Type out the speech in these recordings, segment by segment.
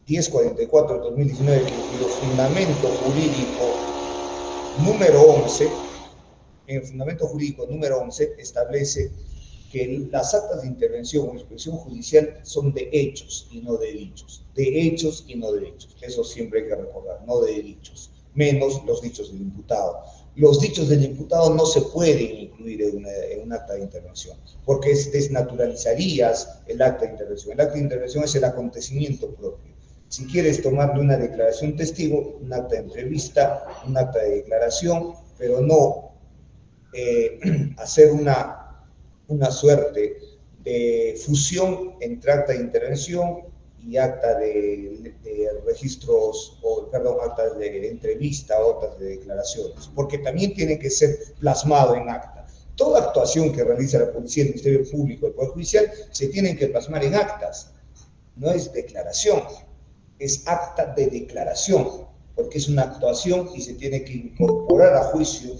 1044 de 2019, cuyo fundamento jurídico número 11, en el fundamento jurídico número 11 establece que las actas de intervención o inspección judicial son de hechos y no de dichos. De hechos y no de dichos. Eso siempre hay que recordar, no de dichos, menos los dichos del imputado. Los dichos del imputado no se pueden incluir en un acta de intervención, porque desnaturalizarías el acta de intervención. El acta de intervención es el acontecimiento propio. Si quieres tomarle una declaración testigo, un acta de entrevista, un acta de declaración, pero no hacer una suerte de fusión entre acta de intervención y acta de registros, o perdón, actas de entrevista, otras de declaraciones, porque también tiene que ser plasmado en acta. Toda actuación que realiza la policía, el Ministerio Público, el Poder Judicial, se tienen que plasmar en actas. No es declaración, es acta de declaración, porque es una actuación y se tiene que incorporar a juicio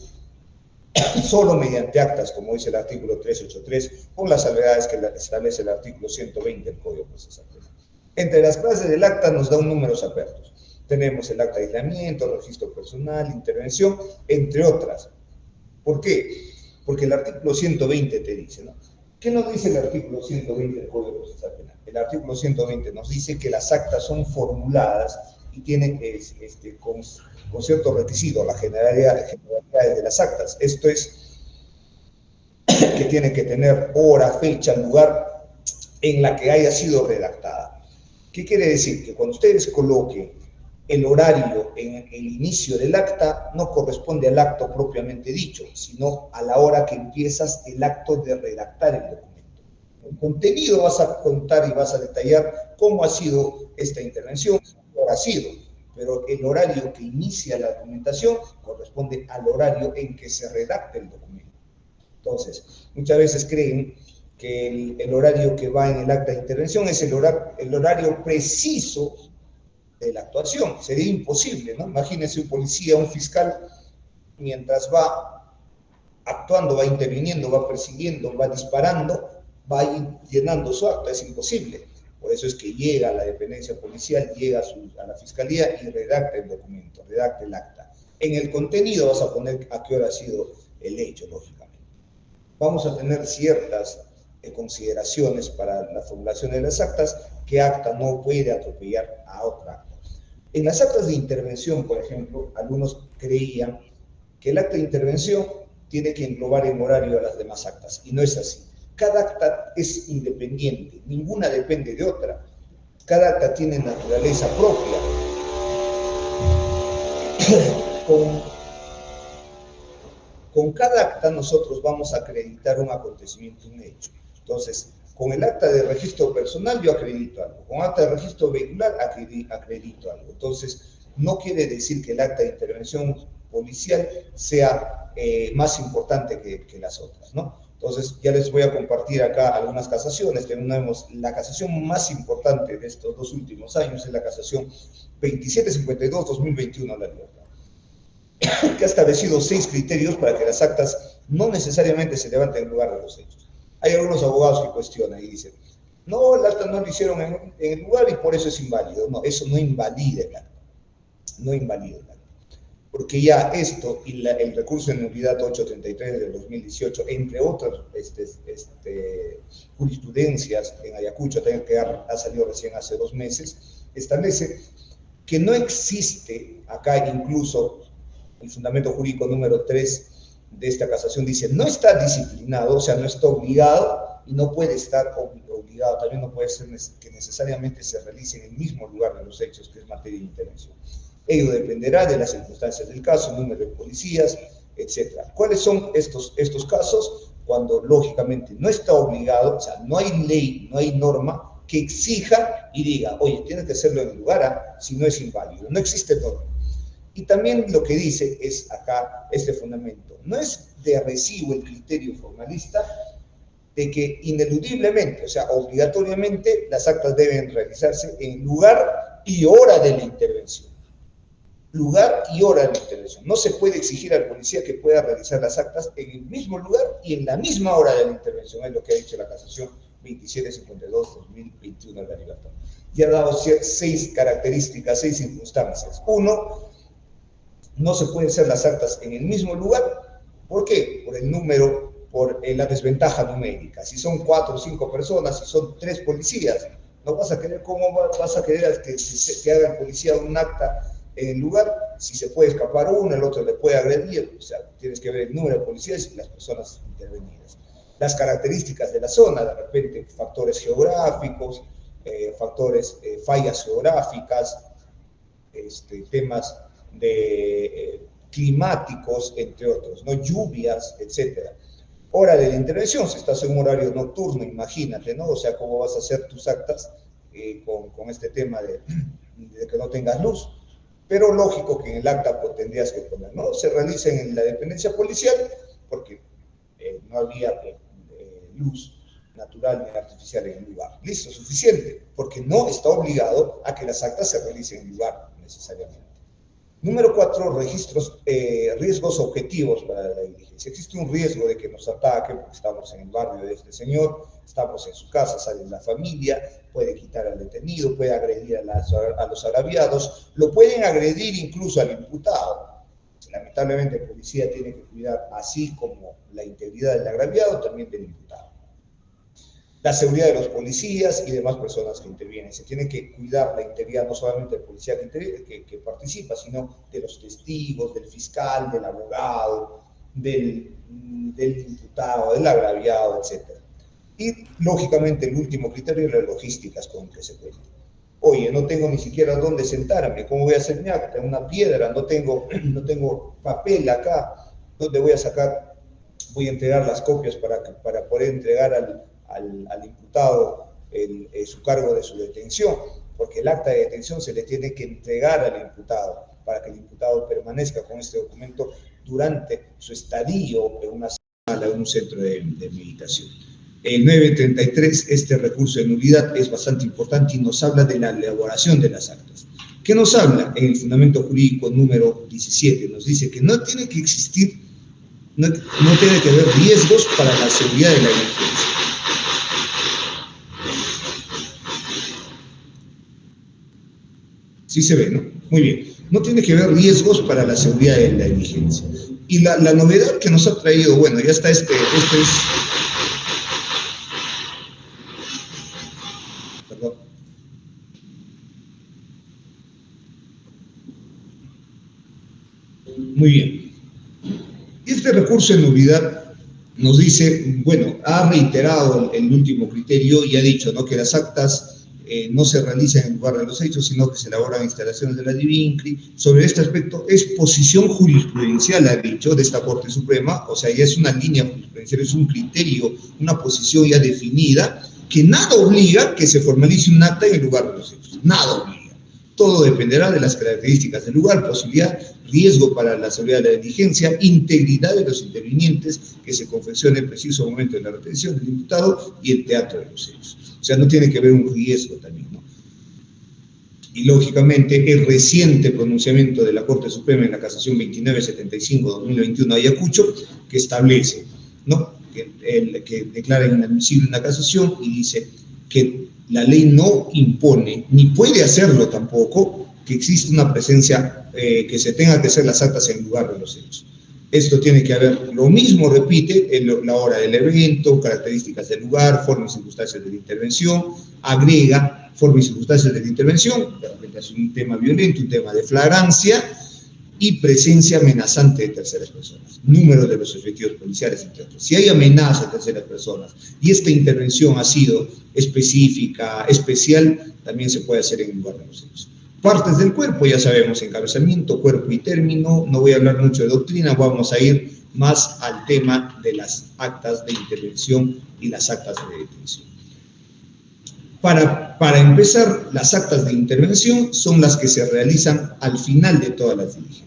solo mediante actas, como dice el artículo 383, con las salvedades que establece el artículo 120 del Código Procesal Penal. Entre las clases del acta nos da un número apertos. Tenemos el acta de aislamiento, registro personal, intervención, entre otras. ¿Por qué? Porque el artículo 120 te dice, ¿no? ¿Qué nos dice el artículo 120 del Código Procesal Penal? El artículo 120 nos dice que las actas son formuladas y tienen con ciertos requisitos, la generalidad de las actas. Esto es que tiene que tener hora, fecha, lugar en la que haya sido redactada. ¿Qué quiere decir? Que cuando ustedes coloquen el horario en el inicio del acta, no corresponde al acto propiamente dicho, sino a la hora que empiezas el acto de redactar el documento. En contenido vas a contar y vas a detallar cómo ha sido esta intervención, cómo ha sido, pero el horario que inicia la documentación corresponde al horario en que se redacta el documento. Entonces, muchas veces creen que el horario que va en el acta de intervención es el horario preciso de la actuación. Sería imposible, ¿no? Imagínense un policía, un fiscal, mientras va actuando, va interviniendo, va persiguiendo, va disparando, va a ir llenando su acta. Es imposible. Por eso es que llega a la dependencia policial, llega a la fiscalía y redacta el documento, redacta el acta. En el contenido vas a poner a qué hora ha sido el hecho, lógicamente. Vamos a tener ciertas consideraciones para la formulación de las actas, que acta no puede atropellar a otra acta. En las actas de intervención, por ejemplo, algunos creían que el acta de intervención tiene que englobar en horario a las demás actas, y no es así. Cada acta es independiente, ninguna depende de otra. Cada acta tiene naturaleza propia. Con cada acta nosotros vamos a acreditar un acontecimiento, un hecho. Entonces, con el acta de registro personal yo acredito algo, con acta de registro vehicular acredito algo. Entonces, no quiere decir que el acta de intervención policial sea más importante que las otras, ¿no? Entonces, ya les voy a compartir acá algunas casaciones. Tenemos la casación más importante de estos 2 últimos años, es la casación 2752-2021, La Libertad, que ha establecido 6 criterios para que las actas no necesariamente se levanten en lugar de los hechos. Hay algunos abogados que cuestionan y dicen, no, el acta no lo hicieron en el lugar y por eso es inválido. No, eso no invalida el acta. No invalida el acta. Porque ya esto y el recurso de nulidad 833 del 2018, entre otras jurisprudencias en Ayacucho, que ha salido recién hace 2 meses, establece que no existe, acá incluso el fundamento jurídico número 3 de esta casación dice, no está disciplinado, o sea, no está obligado y no puede estar obligado, también no puede ser que necesariamente se realice en el mismo lugar de los hechos, que es materia de intervención. Ello dependerá de las circunstancias del caso, número de policías, etc. ¿Cuáles son estos casos? Cuando lógicamente no está obligado, o sea, no hay ley, no hay norma que exija y diga, oye, tienes que hacerlo en el lugar, si no es inválido. No existe norma. Y también lo que dice es acá este fundamento. No es de recibo el criterio formalista de que ineludiblemente, o sea, obligatoriamente, las actas deben realizarse en lugar y hora de la intervención. Lugar y hora de la intervención. No se puede exigir al policía que pueda realizar las actas en el mismo lugar y en la misma hora de la intervención, es lo que ha dicho la casación 2752-2021 de la Libertad. Y ha dado 6 características, 6 circunstancias. 1, no se pueden hacer las actas en el mismo lugar. ¿Por qué? Por el número, por la desventaja numérica. Si son 4 o 5 personas, si son 3 policías, no vas a querer, ¿cómo vas a querer que haga el policía un acta en el lugar? Si se puede escapar uno, el otro le puede agredir. O sea, tienes que ver el número de policías y las personas intervenidas. Las características de la zona, de repente factores geográficos, fallas geográficas, temas de climáticos, entre otros, ¿no? Lluvias, etcétera. Hora de la intervención, si estás en un horario nocturno, imagínate, ¿no? O sea, ¿cómo vas a hacer tus actas con este tema de que no tengas luz? Pero lógico que en el acta pues, tendrías que poner, ¿no? Se realiza en la dependencia policial porque no había luz natural ni artificial en el lugar. Listo, suficiente, porque no está obligado a que las actas se realicen en el lugar necesariamente. Número 4, riesgos objetivos para la diligencia. Existe un riesgo de que nos ataquen porque estamos en el barrio de este señor, estamos en su casa, sale la familia, puede quitar al detenido, puede agredir a los agraviados, lo pueden agredir incluso al imputado. Lamentablemente la policía tiene que cuidar así como la integridad del agraviado, también del imputado. La seguridad de los policías y demás personas que intervienen. Se tiene que cuidar la integridad no solamente del policía que participa, sino de los testigos, del fiscal, del abogado, del imputado, del agraviado, etc. Y, lógicamente, el último criterio es las logísticas con que se cuenta. Oye, no tengo ni siquiera dónde sentarme, ¿cómo voy a hacer mi acta? Una piedra, no tengo papel acá, ¿dónde voy a sacar? Voy a entregar las copias para poder entregar al imputado su cargo de su detención, porque el acta de detención se le tiene que entregar al imputado para que el imputado permanezca con este documento durante su estadio en una sala, en un centro de meditación. El 933, este recurso de nulidad es bastante importante y nos habla de la elaboración de las actas. ¿Qué nos habla? En el fundamento jurídico número 17 nos dice que no tiene que existir, no tiene que haber riesgos para la seguridad de la diligencia. Sí se ve, ¿no? Muy bien. No tiene que haber riesgos para la seguridad de la diligencia. Y la novedad que nos ha traído, bueno, ya está Perdón. Muy bien. Y este recurso de nulidad nos dice, bueno, ha reiterado el último criterio y ha dicho, ¿no?, que las actas no se realizan en lugar de los hechos, sino que se elaboran en instalaciones de la DIVINCRI. Sobre este aspecto, es posición jurisprudencial, ha dicho, de esta Corte Suprema, o sea, ya es una línea jurisprudencial, es un criterio, una posición ya definida, que nada obliga que se formalice un acta en el lugar de los hechos, nada obliga. Todo dependerá de las características del lugar, posibilidad, riesgo para la seguridad de la diligencia, integridad de los intervinientes, que se confeccione en preciso momento de la retención del imputado y el teatro de los hechos. O sea, no tiene que haber un riesgo también, ¿no? Y, lógicamente, el reciente pronunciamiento de la Corte Suprema en la Casación 2975-2021 de Ayacucho, que establece, ¿no?, que declara inadmisible una casación y dice que la ley no impone, ni puede hacerlo tampoco, que existe una presencia, que se tenga que hacer las actas en lugar de los hechos. Esto tiene que haber, lo mismo repite, la hora del evento, características del lugar, forma y circunstancias de la intervención, agrega forma y circunstancias de la intervención, de repente es un tema violento, un tema de flagrancia, y presencia amenazante de terceras personas, número de los efectivos policiales, entre otros. Si hay amenaza de terceras personas y esta intervención ha sido específica, especial, también se puede hacer en el lugar de los hechos. Partes del cuerpo, ya sabemos, encabezamiento, cuerpo y término. No voy a hablar mucho de doctrina, vamos a ir más al tema de las actas de intervención y las actas de detención. Para empezar, las actas de intervención son las que se realizan al final de todas las diligencias.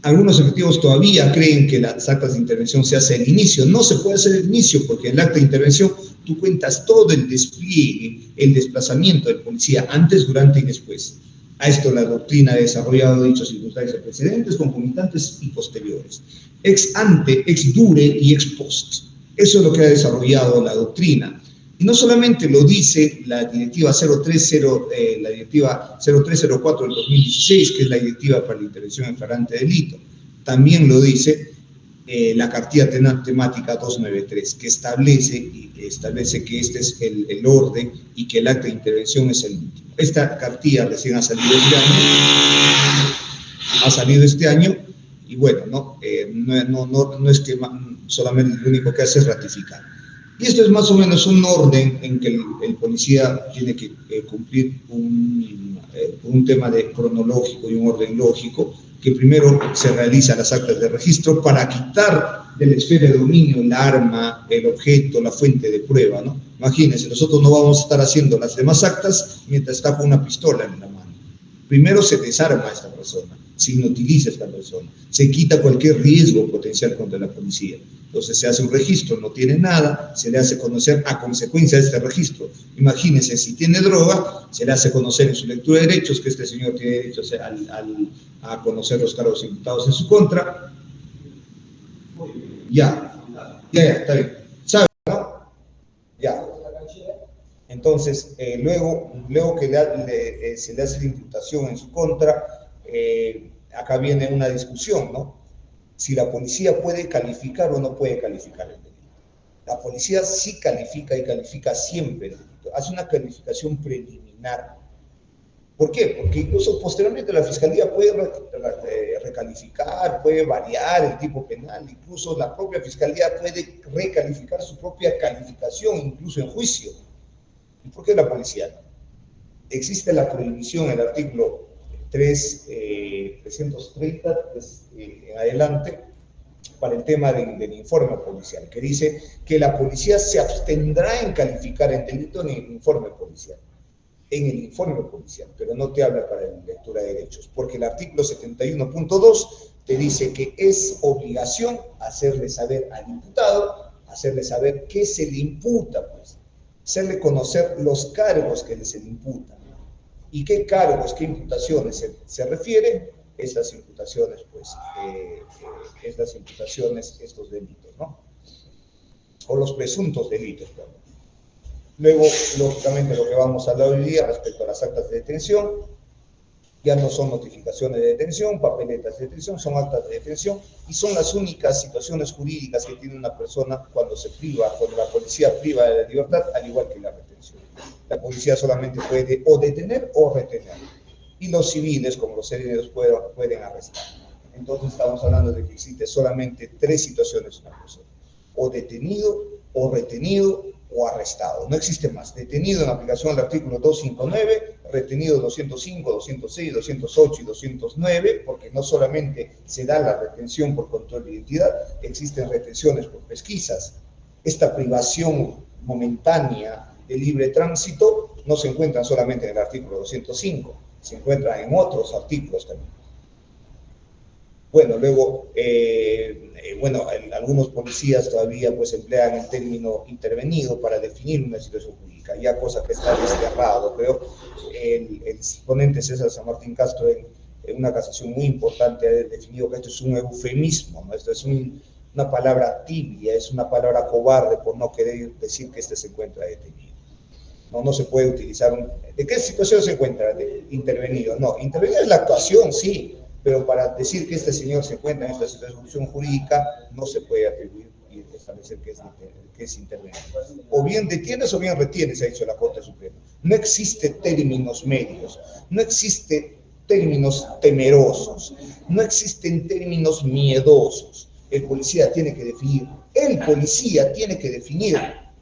Algunos efectivos todavía creen que las actas de intervención se hacen al inicio. No se puede hacer al inicio porque en el acta de intervención tú cuentas todo el despliegue, el desplazamiento del policía antes, durante y después. A esto la doctrina ha desarrollado dichas circunstancias precedentes, concomitantes y posteriores. Ex ante, ex dure y ex post. Eso es lo que ha desarrollado la doctrina. Y no solamente lo dice la directiva 0304 del 2016, que es la directiva para la intervención en flagrante delito. También lo dice la cartilla temática 293, que establece que este es el orden y que el acta de intervención es el último. Esta cartilla recién ha salido este año, y bueno, no es que solamente lo único que hace es ratificar. Y esto es más o menos un orden en que el policía tiene que cumplir un tema cronológico y un orden lógico, que primero se realizan las actas de registro para quitar de la esfera de dominio el arma, el objeto, la fuente de prueba, ¿no? Imagínense, nosotros no vamos a estar haciendo las demás actas mientras está con una pistola en la mano. Primero se desarma a esta persona, se inutiliza a esta persona, se quita cualquier riesgo potencial contra la policía. Entonces se hace un registro, no tiene nada, se le hace conocer a consecuencia de este registro. Imagínense, si tiene droga, se le hace conocer en su lectura de derechos que este señor tiene derecho a conocer los cargos imputados en su contra. Ya, está bien. ¿Sabe, no? Ya. Entonces, luego que se le hace la imputación en su contra, acá viene una discusión, ¿no? Si la policía puede calificar o no puede calificar el delito. La policía sí califica y califica siempre el delito. Hace una calificación preliminar. ¿Por qué? Porque incluso posteriormente la Fiscalía puede recalificar, puede variar el tipo penal, incluso la propia Fiscalía puede recalificar su propia calificación, incluso en juicio. ¿Y por qué la policía no? Existe la prohibición en el artículo 330 en adelante para el tema del informe policial, que dice que la policía se abstendrá en calificar el delito en el informe policial. Pero no te habla para la lectura de derechos, porque el artículo 71.2 te dice que es obligación hacerle saber al imputado, hacerle saber qué se le imputa, pues, hacerle conocer los cargos que se le imputan. ¿Y qué cargos, qué imputaciones se refieren? Estas imputaciones, pues, estos delitos, ¿no? O los presuntos delitos, perdón. Luego, lógicamente, lo que vamos a hablar hoy día respecto a las actas de detención, ya no son notificaciones de detención, papeletas de detención, son actas de detención, y son las únicas situaciones jurídicas que tiene una persona cuando la policía priva de la libertad, al igual que la retención. La policía solamente puede o detener o retener, y los civiles, como los heridos, pueden arrestar. Entonces estamos hablando de que existe solamente tres situaciones en una persona: o detenido, o retenido, o arrestado. No existe más. Detenido en aplicación del artículo 259, retenido 205, 206, 208 y 209, porque no solamente se da la retención por control de identidad, existen retenciones por pesquisas. Esta privación momentánea de libre tránsito no se encuentra solamente en el artículo 205, se encuentra en otros artículos también. Bueno, luego, algunos policías todavía pues emplean el término intervenido para definir una situación jurídica, ya cosa que está desterrado. Creo el ponente César San Martín Castro en una casación muy importante ha definido que esto es un eufemismo, ¿no? Esto es una palabra tibia, es una palabra cobarde por no querer decir que este se encuentra detenido. No se puede utilizar ¿de qué situación se encuentra intervenido? No, intervenido es la actuación, sí, pero para decir que este señor se encuentra en esta situación jurídica, no se puede atribuir y establecer que es intervenido. O bien detienes o bien retienes, ha dicho la Corte Suprema. No existe términos medios, no existe términos temerosos, no existen términos miedosos. El policía tiene que definir,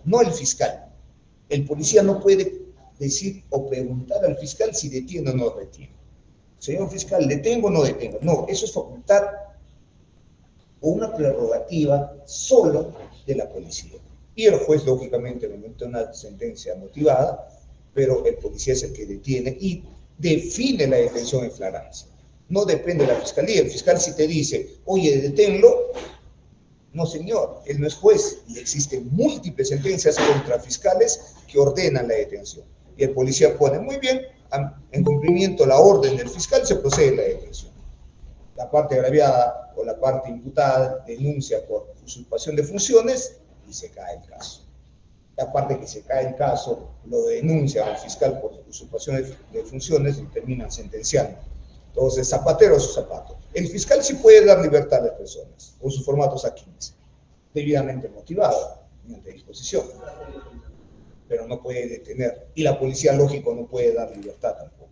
no el fiscal. El policía no puede decir o preguntar al fiscal si detiene o no retiene. Señor fiscal, ¿detengo o no detengo? No, eso es facultad o una prerrogativa solo de la policía. Y el juez, lógicamente, emite una sentencia motivada, pero el policía es el que detiene y define la detención en flagrancia. No depende de la fiscalía. El fiscal si te dice, oye, deténlo, no señor, él no es juez y existen múltiples sentencias contra fiscales que ordenan la detención. Y el policía pone, muy bien, en cumplimiento de la orden del fiscal se procede a la detención. La parte agraviada o la parte imputada denuncia por usurpación de funciones y se cae el caso. aparte que se cae el caso, lo denuncia al fiscal por usurpación de funciones y terminan sentenciando. Entonces, zapatero a su zapato. El fiscal sí puede dar libertad a las personas, con sus formatos A15, debidamente motivado, mediante disposición, pero no puede detener. Y la policía, lógico, no puede dar libertad tampoco.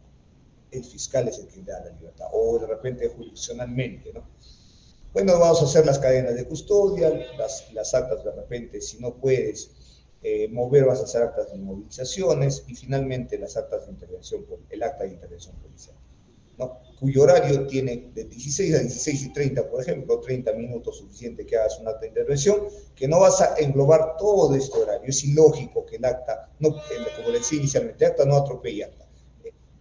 El fiscal es el que da la libertad, o de repente jurisdiccionalmente, ¿no? Bueno, vamos a hacer las cadenas de custodia, las actas de repente, si no puedes mover, vas a hacer actas de movilizaciones y finalmente las actas de intervención, el acta de intervención policial, ¿no? Cuyo horario tiene de 16 a 16:30, por ejemplo, 30 minutos suficiente que hagas un acta de intervención, que no vas a englobar todo este horario. Es ilógico que el acta, no, como le decía inicialmente, acta no atropella acta.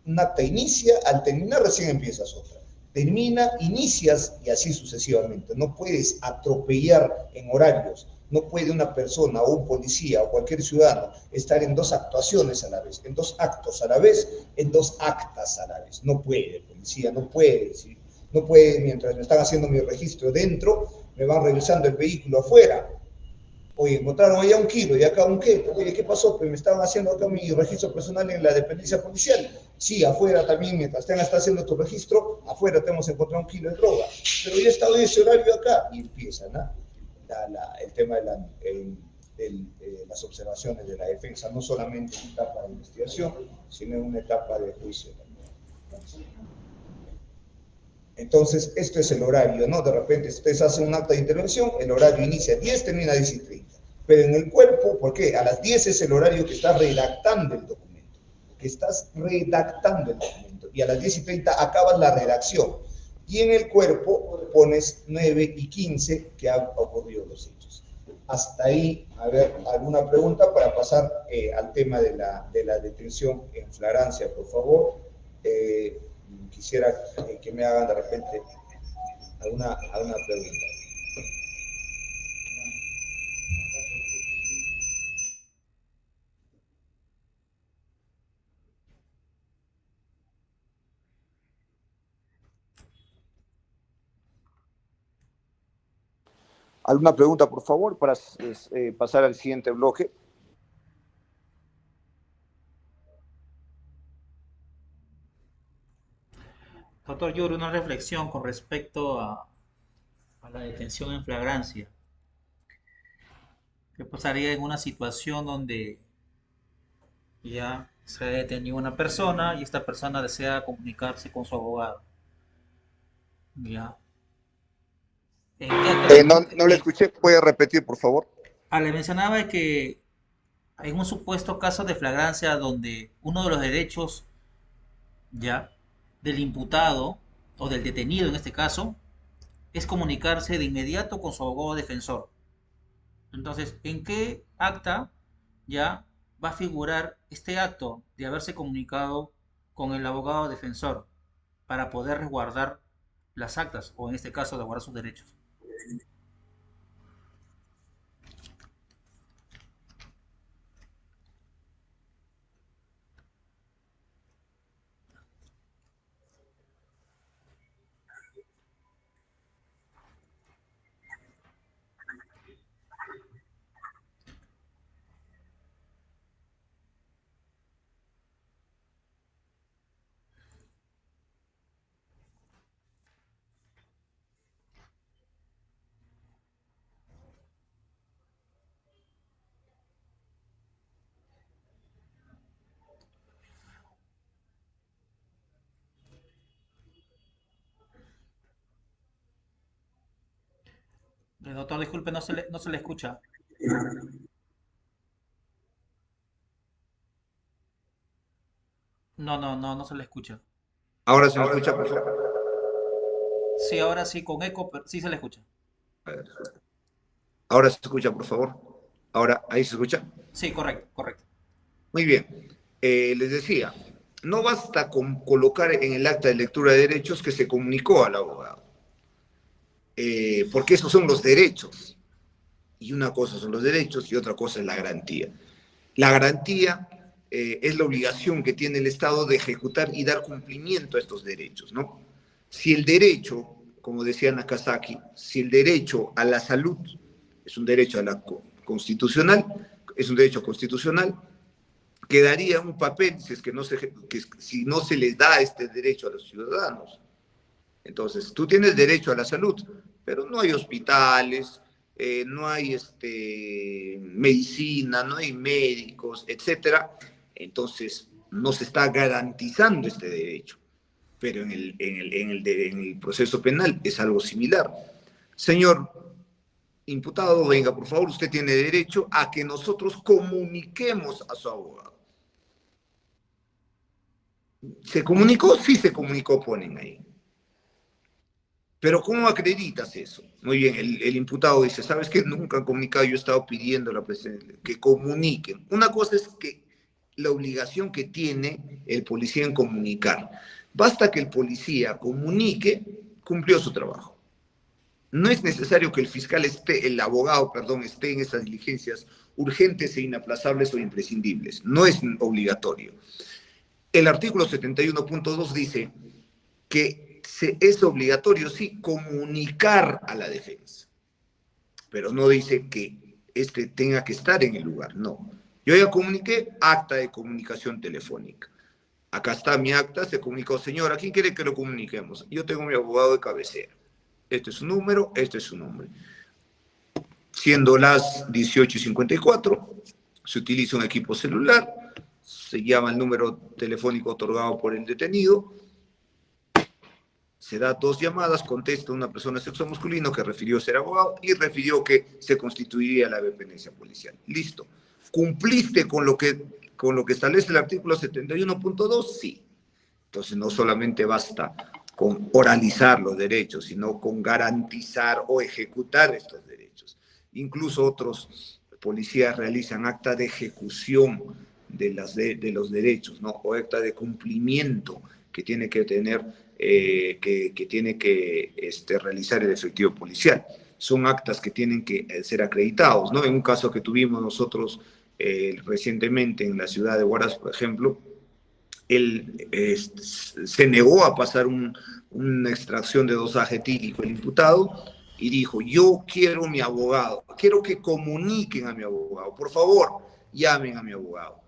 Un acta inicia, al terminar recién empiezas otra. Termina, inicias y así sucesivamente. No puedes atropellar en horarios. No puede una persona o un policía o cualquier ciudadano estar en dos actuaciones a la vez, en dos actos a la vez, en dos actas a la vez. No puede, policía, no puede. ¿Sí? No puede, mientras me están haciendo mi registro dentro, me van revisando el vehículo afuera. Oye, encontraron allá 1 kilo y acá 1 kilo. Oye, ¿qué pasó? Pues me estaban haciendo acá mi registro personal en la dependencia policial. Sí, afuera también, mientras tengas está haciendo tu registro, afuera te hemos encontrado 1 kilo de droga. Pero yo he estado en ese horario acá. Y empiezan, ¿no? El tema de las observaciones de la defensa, no solamente en etapa de investigación, sino en una etapa de juicio también. Entonces, esto es el horario, ¿no? De repente, ustedes hacen un acta de intervención, el horario inicia a 10, termina a 10:30. Pero en el cuerpo, ¿por qué? A las 10 es el horario que estás redactando el documento. Que estás redactando el documento. Y a las 10:30 acabas la redacción. Y en el cuerpo pones 9:15 que han ocurrido los hechos. Hasta ahí, a ver, ¿alguna pregunta para pasar al tema de la detención en flagrancia, por favor? Quisiera que me hagan de repente alguna pregunta. ¿Alguna pregunta, por favor, para pasar al siguiente bloque? Doctor Yuri, una reflexión con respecto a la detención en flagrancia. ¿Qué pasaría en una situación donde ya se ha detenido una persona y esta persona desea comunicarse con su abogado? Ya. ¿En qué acto No le escuché, ¿puede repetir, por favor? le mencionaba que en un supuesto caso de flagrancia donde uno de los derechos ya del imputado o del detenido en este caso es comunicarse de inmediato con su abogado defensor. Entonces, ¿en qué acta ya va a figurar este acto de haberse comunicado con el abogado defensor para poder resguardar las actas o en este caso de guardar sus derechos? Doctor, disculpe, no se le escucha. No se le escucha. Ahora se me escucha, por favor. Sí, ahora sí, con eco, pero sí se le escucha. Ahora se escucha, por favor. Ahora, ahí se escucha. Sí, correcto, correcto. Muy bien. Les decía, no basta con colocar en el acta de lectura de derechos que se comunicó al abogado, porque esos son los derechos. Y una cosa son los derechos y otra cosa es la garantía. La garantía es la obligación que tiene el Estado de ejecutar y dar cumplimiento a estos derechos, ¿no? Si el derecho, como decía Nakazaki, si el derecho a la salud es un derecho a la constitucional, es un derecho constitucional, quedaría un papel si es que si no se les da este derecho a los ciudadanos. Entonces, tú tienes derecho a la salud, pero no hay hospitales, no hay medicina, no hay médicos, etcétera. Entonces, no se está garantizando este derecho. Pero en el proceso penal es algo similar. Señor imputado, venga, por favor, usted tiene derecho a que nosotros comuniquemos a su abogado. ¿Se comunicó? Sí se comunicó, ponen ahí. Pero ¿cómo acreditas eso? Muy bien, el imputado dice, ¿sabes qué? Nunca han comunicado, yo he estado pidiendo a la presidencia que comuniquen. Una cosa es que la obligación que tiene el policía en comunicar. Basta que el policía comunique, cumplió su trabajo. No es necesario que el abogado, perdón, esté en esas diligencias urgentes e inaplazables o imprescindibles. No es obligatorio. El artículo 71.2 dice que es obligatorio, sí, comunicar a la defensa, pero no dice que tenga que estar en el lugar, no. Yo ya comuniqué, acta de comunicación telefónica. Acá está mi acta, se comunicó, señora, ¿quién quiere que lo comuniquemos? Yo tengo mi abogado de cabecera. Este es su número, este es su nombre. Siendo las 18:54, se utiliza un equipo celular, se llama el número telefónico otorgado por el detenido, se da 2 llamadas, contesta una persona de sexo masculino que refirió ser abogado y refirió que se constituiría la dependencia policial. Listo. ¿Cumpliste con lo que establece el artículo 71.2? Sí. Entonces no solamente basta con oralizar los derechos, sino con garantizar o ejecutar estos derechos. Incluso otros policías realizan acta de ejecución de los derechos, ¿no? O acta de cumplimiento que tiene que tener, que tiene que realizar el efectivo policial. Son actas que tienen que ser acreditados, ¿no? En un caso que tuvimos nosotros recientemente en la ciudad de Huaraz, por ejemplo, él se negó a pasar una extracción de dosaje etílico el imputado y dijo, yo quiero mi abogado, quiero que comuniquen a mi abogado, por favor, llamen a mi abogado.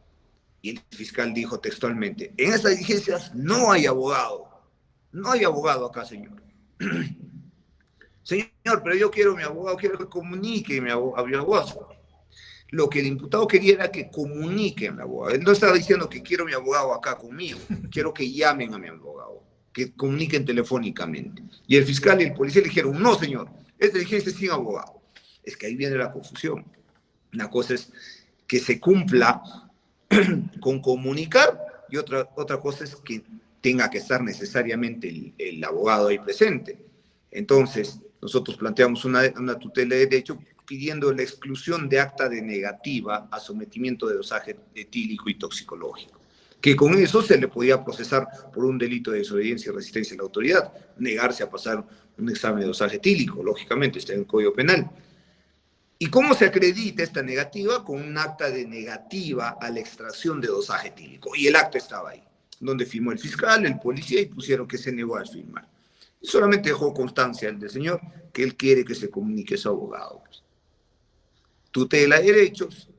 Y el fiscal dijo textualmente, en estas diligencias no hay abogado acá, señor. Señor, pero yo quiero mi abogado, quiero que comunique a mi abogado. Lo que el imputado quería era que comuniquen a mi abogado. Él no estaba diciendo que quiero mi abogado acá conmigo, quiero que llamen a mi abogado, que comuniquen telefónicamente. Y el fiscal y el policía le dijeron, no señor, esta diligencia es sin abogado. Es que ahí viene la confusión. Una cosa es que se cumpla con comunicar y otra cosa es que tenga que estar necesariamente el abogado ahí presente. Entonces, nosotros planteamos una tutela de derecho pidiendo la exclusión de acta de negativa a sometimiento de dosaje etílico y toxicológico, que con eso se le podía procesar por un delito de desobediencia y resistencia a la autoridad, negarse a pasar un examen de dosaje etílico, lógicamente está en el Código Penal. ¿Y cómo se acredita esta negativa? Con un acta de negativa a la extracción de dosaje etílico. Y el acta estaba ahí, donde firmó el fiscal, el policía, y pusieron que se negó a firmar. Y solamente dejó constancia el del señor que él quiere que se comunique a su abogado. Tutela de derechos,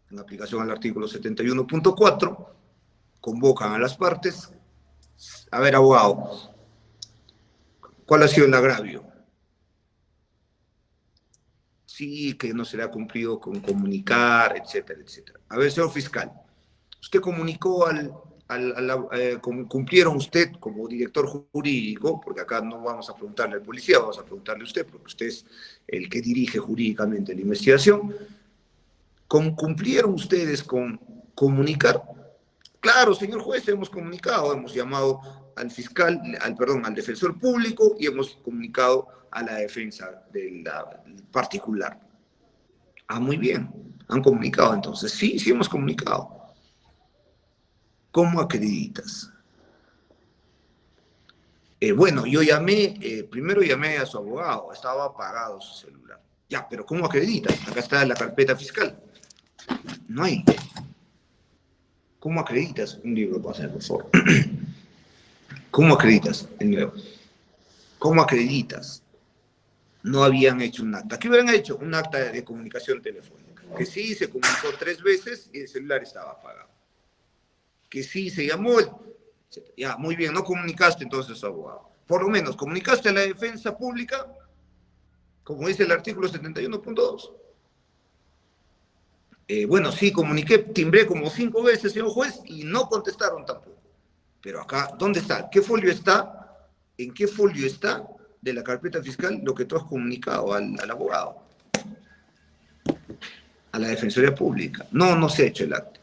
en aplicación al artículo 71.4, convocan a las partes. A ver, abogado, ¿cuál ha sido el agravio? Sí, que no se le ha cumplido con comunicar, etcétera, etcétera. A ver, señor fiscal, usted comunicó cumplieron usted como director jurídico, porque acá no vamos a preguntarle al policía, vamos a preguntarle a usted, porque usted es el que dirige jurídicamente la investigación. ¿Cumplieron ustedes con comunicar? Claro, señor juez, hemos comunicado, hemos llamado al fiscal, al defensor público y hemos comunicado a la defensa del particular. Ah, muy bien, han comunicado entonces. Sí, sí hemos comunicado. ¿Cómo acreditas? Bueno, yo primero llamé a su abogado, estaba apagado su celular. Ya, pero ¿cómo acreditas? Acá está la carpeta fiscal. No hay. ¿Cómo acreditas? Un libro, pasa, por favor. ¿Cómo acreditas? El nuevo. ¿Cómo acreditas? No habían hecho un acta. ¿Qué hubieran hecho? Un acta de comunicación telefónica. que sí se comunicó 3 veces y el celular estaba apagado. Que sí se llamó, ya, muy bien, no comunicaste entonces, abogado. Por lo menos, comunicaste a la defensa pública, como dice el artículo 71.2. Bueno, sí, comuniqué, timbré como 5 veces, señor juez, y no contestaron tampoco. Pero acá, ¿dónde está? ¿Qué folio está? ¿En qué folio está de la carpeta fiscal lo que tú has comunicado al abogado? A la Defensoría Pública. No, no se ha hecho el acto.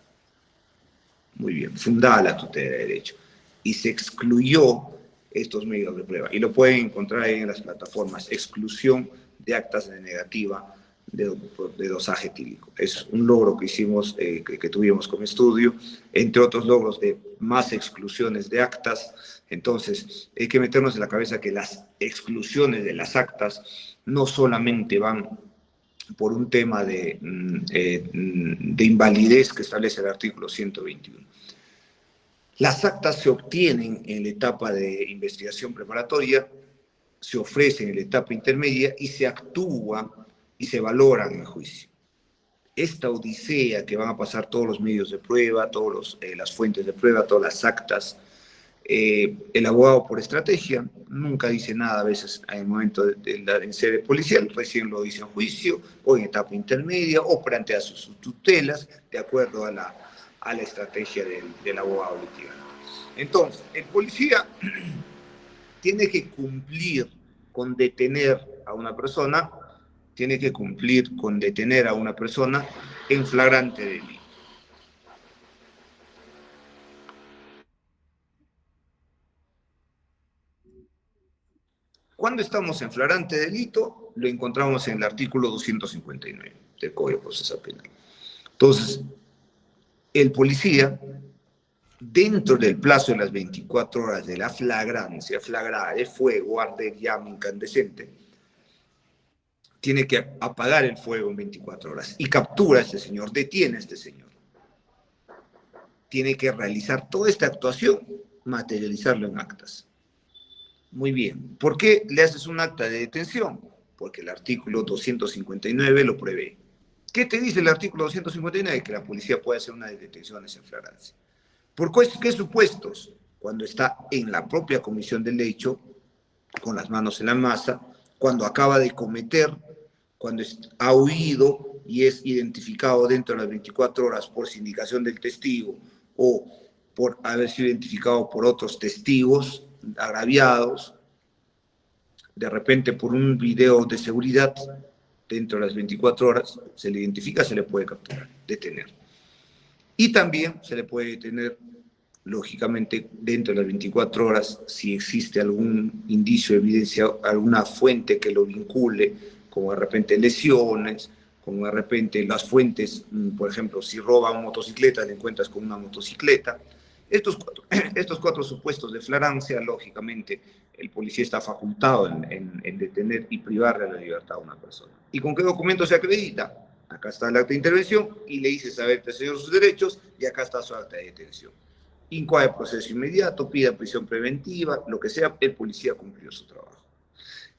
Muy bien, fundada la tutela de derecho. Y se excluyó estos medios de prueba. Y lo pueden encontrar ahí en las plataformas. Exclusión de actas de negativa de dosaje etílico. Es un logro que hicimos, que tuvimos como estudio, entre otros logros de más exclusiones de actas. Entonces, hay que meternos en la cabeza que las exclusiones de las actas no solamente van por un tema de invalidez que establece el artículo 121. Las actas se obtienen en la etapa de investigación preparatoria, se ofrecen en la etapa intermedia y se actúa y se valoran en el juicio. Esta odisea que van a pasar todos los medios de prueba, todas las fuentes de prueba, todas las actas, el abogado por estrategia nunca dice nada a veces en el momento en sede policial, recién lo dice en juicio o en etapa intermedia o plantea sus tutelas de acuerdo a la estrategia del abogado litigante. Entonces, el policía tiene que cumplir con detener a una persona, tiene que cumplir con detener a una persona en flagrante delito. Cuando estamos en flagrante delito, lo encontramos en el artículo 259 del Código Procesal Penal. Entonces, el policía, dentro del plazo de las 24 horas de la flagrancia, flagrada de fuego, arder, llama, incandescente, tiene que apagar el fuego en 24 horas y captura a este señor, detiene a este señor. Tiene que realizar toda esta actuación, materializarlo en actas. Muy bien. ¿Por qué le haces un acta de detención? Porque el artículo 259 lo prevé. ¿Qué te dice el artículo 259? Que la policía puede hacer una detención en flagrancia. ¿Por qué supuestos? Cuando está en la propia comisión del hecho, con las manos en la masa, cuando acaba de cometer, cuando ha huido y es identificado dentro de las 24 horas por sindicación del testigo o por haber sido identificado por otros testigos agraviados, de repente por un video de seguridad, dentro de las 24 horas, se le identifica, se le puede capturar, detener. Y también se le puede detener, lógicamente, dentro de las 24 horas, si existe algún indicio, evidencia, alguna fuente que lo vincule, como de repente lesiones, como de repente las fuentes, por ejemplo, si roban motocicletas, le encuentras con una motocicleta. Estos cuatro supuestos de flagrancia, lógicamente, el policía está facultado en detener y privarle de la libertad a una persona. ¿Y con qué documento se acredita? Acá está el acta de intervención y le dice saber este señor sus derechos y acá está su acta de detención. Incoa de proceso inmediato, pida prisión preventiva, lo que sea, el policía cumplió su trabajo.